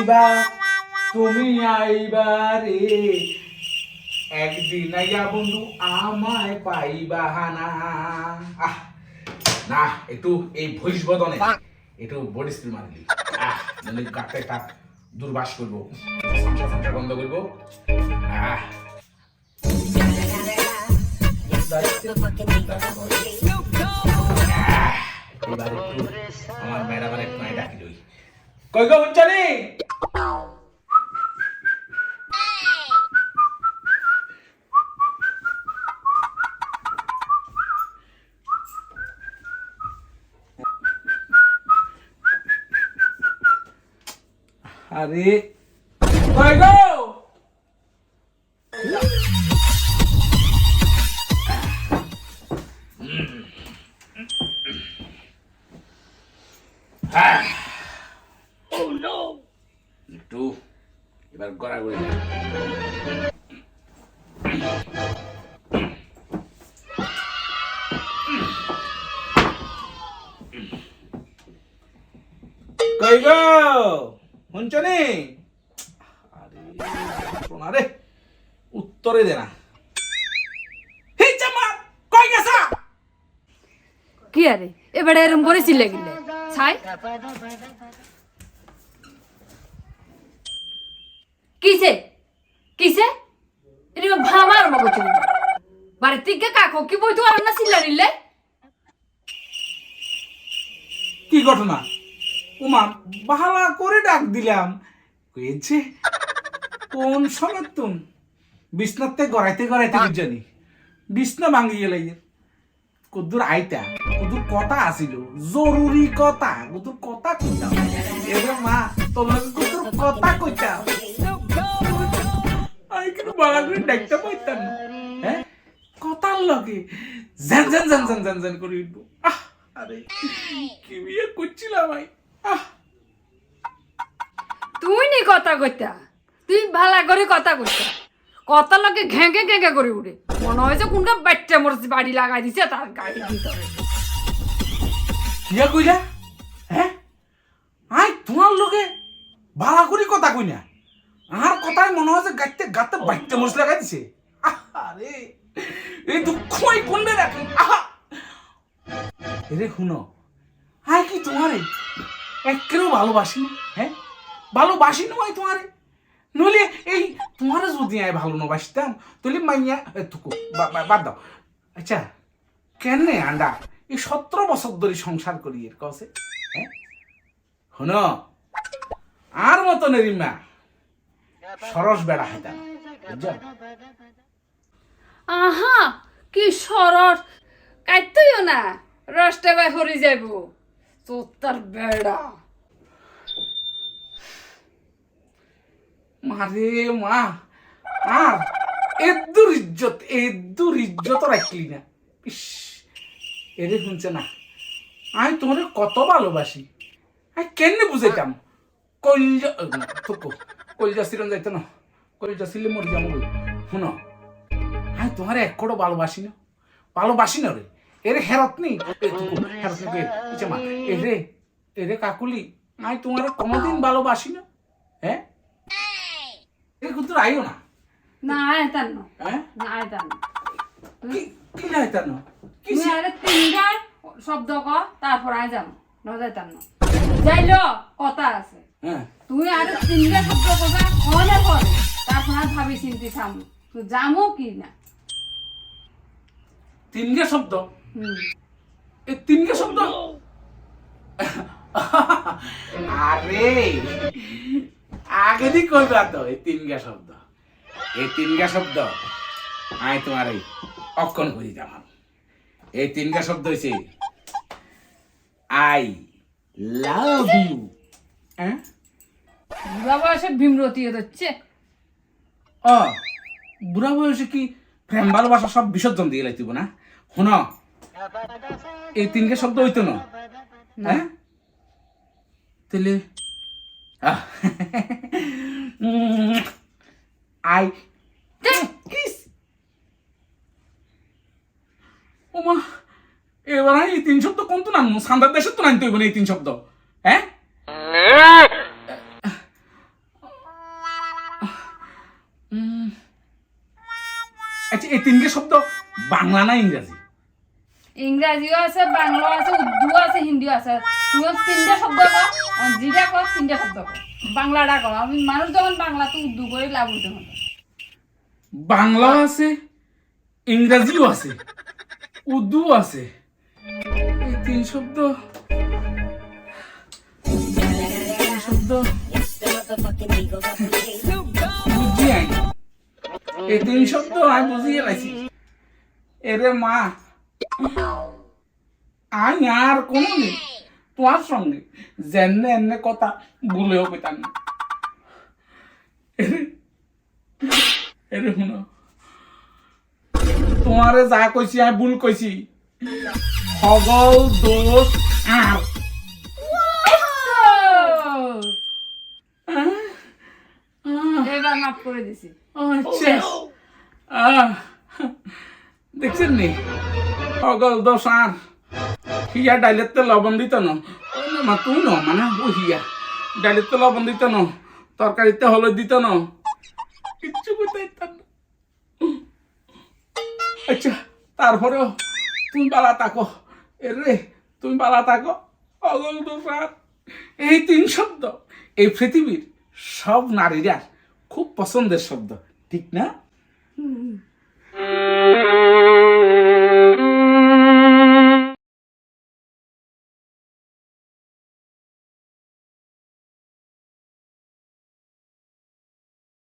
আইবা তুমি আইবা রে একদিন আইয়া বন্ধু আমায় পাইবা না না একটু এই ভইস বদনে একটু বডি স্প্রে মারলি মানে গাতে কাট দুর্বাস করবো সংসার বন্ধ করবো আমার ম্যাডাম একটু ডাকি লই কই গো বুঝছনি আরে কই গো একটু এবার গড়াগড়ি কই গো শুনছনি আরে শোনা রে উত্তরে দে না হে জামা কই গেছা কি আরে এবারে এরম করে চিল্লে গিলে ছাই কিসে কিসে এনি ভামার মগো চুল বাড়ি থেকে কাকো কি বইতো আর না চিল্লা নিলে কি ঘটনা উমা বাহালা করে ডাক দিলাম কইছে কোন সময় তুম বিছনাতে গড়াইতে গড়াইতে বুঝানি বিছনা ভাঙি গেলে কদ্দুর আইতা কদ্দুর কথা আসিল জরুরি কথা কদ্দুর কথা কইতাম এরে মা তোর লগে কদ্দুর কথা কইতাম আই কিন্তু বালা করে ডাকতে পাইতাম না হ্যাঁ কথার লগে জান জান জান জান জান জান করে উঠবো আরে কি বিয়ে করছিলাম ভাই তুই নি কথা কইতা তুই ভালা করে কথা কইতা কথা লগে ঘেঁকে ঘেঁকে করে উঠে মনে হয় যে কোনটা বাচ্চা মরছি বাড়ি লাগাই দিছে তার গাড়ি ভিতরে কিয়া কইলা হ্যাঁ আই তোমার লগে ভালা করে কথা কই না আর কথাই মনে হয় যে গাইতে গাতে বাচ্চা মরছি লাগাই দিছে আরে এই দুঃখই কোনবে রাখি এরে শুনো আই কি তোমারে একেও ভালোবাসি না হ্যাঁ ভালোবাসি না ভাই তোমারে নইলে এই তোমারে যদি আই ভালো না বাসতাম তাহলে মাইয়া তুকু বাদ দাও আচ্ছা কেন আন্ডা এই 17 বছর ধরে সংসার করি এর কসে হ্যাঁ শুনো আর মতো নেরিমা সরস বেড়া হাইতা বুঝছো আহা কি সরস কাইতেও না রসটা বাই হরি যাইব তোর বেড়া মারে মা আর এদুর ইজ্জত রাখলি না ইস এরে শুনছে না আমি তোমার কত ভালোবাসি আমি কেন বুঝাইতাম কলজা কলজা সিরন যাইতো না কলজা সিলে মরে যাবো শুনো আমি তোমার এক কড়ো ভালোবাসি না রে এরে হেরত নি হেরত নি মা এরে কাকুলি আমি তোমার কোনোদিন ভালোবাসি না হ্যাঁ কিন্তু আইও না না আয়তান হ্যাঁ না আয়তান কি না আইতানো কি তুমি আরে তিনটা শব্দ ক তারপর আই যাম না যাইতাম না যাইলো কথা আছে হ্যাঁ তুই আরে তিনটা শব্দ কবা ফোনে পরে তারপর আর ভাবি চিন্তি সাম তুই জামো কি না তিনটে শব্দ এই তিনটে শব্দ আরে আগে দি কইবা তো এই তিনটা শব্দ আই তোমার এই অক্ষণ করি যাম এই তিনটা শব্দ হইছে আই লাভ ইউ হ্যাঁ বুড়া বয়সে ভীমরতি হচ্ছে বুড়া বয়সে কি প্রেম ভালোবাসা সব বিসর্জন দিয়ে লাইতিব না শুন এই তিনটে শব্দ হইতো না হ্যাঁ তাহলে আই কিস ওমা এবার এই তিন শব্দ কোন তো নাম সান্দার দেশে তো নামতে হইব না এই তিন শব্দ হ্যাঁ এই তিনটে শব্দ বাংলা না ইংরাজি? ইংরাজিও আছে, বাংলাও আছে, উর্দুও আছে, হিন্দিও আছে। তুই তিনটা শব্দ কর, যেটা কর তিনটা শব্দ কর, বাংলাটা কর। আমি মানুষ যখন বাংলা তো উর্দু করে লাভ হইতে হবে। বাংলা আছে, ইংরাজিও আছে, উর্দু আছে, এই তিন শব্দ বুঝি আই, এই তিন শব্দ আমি বুঝিয়ে লাইছি। এরে মা, আমি আর কোনোদিন তোমার সঙ্গে জেনে এনে কথা ভুলেও পেতাম না। এরে শুনো, তোমারে যা কইছি আমি ভুল কইছি, সকল দোষ আর। এবার মাফ করে দিছি। আচ্ছা, দেখছেন নি সকল দোষ আর। হিয়া ডাইলের তো লবণ দিত না, মা তুই ন মানে ও হিয়া ডাইলের তো লবণ দিত না, তরকারিতে হলুদ দিত না, কিচ্ছু করতে দিতাম না। আচ্ছা, তারপরেও তুমি বালা থাকো, এরে তুমি বালা থাকো। সকল দোষ আর, এই তিন শব্দ এই পৃথিবীর সব নারীরা খুব পছন্দের শব্দ, ঠিক না?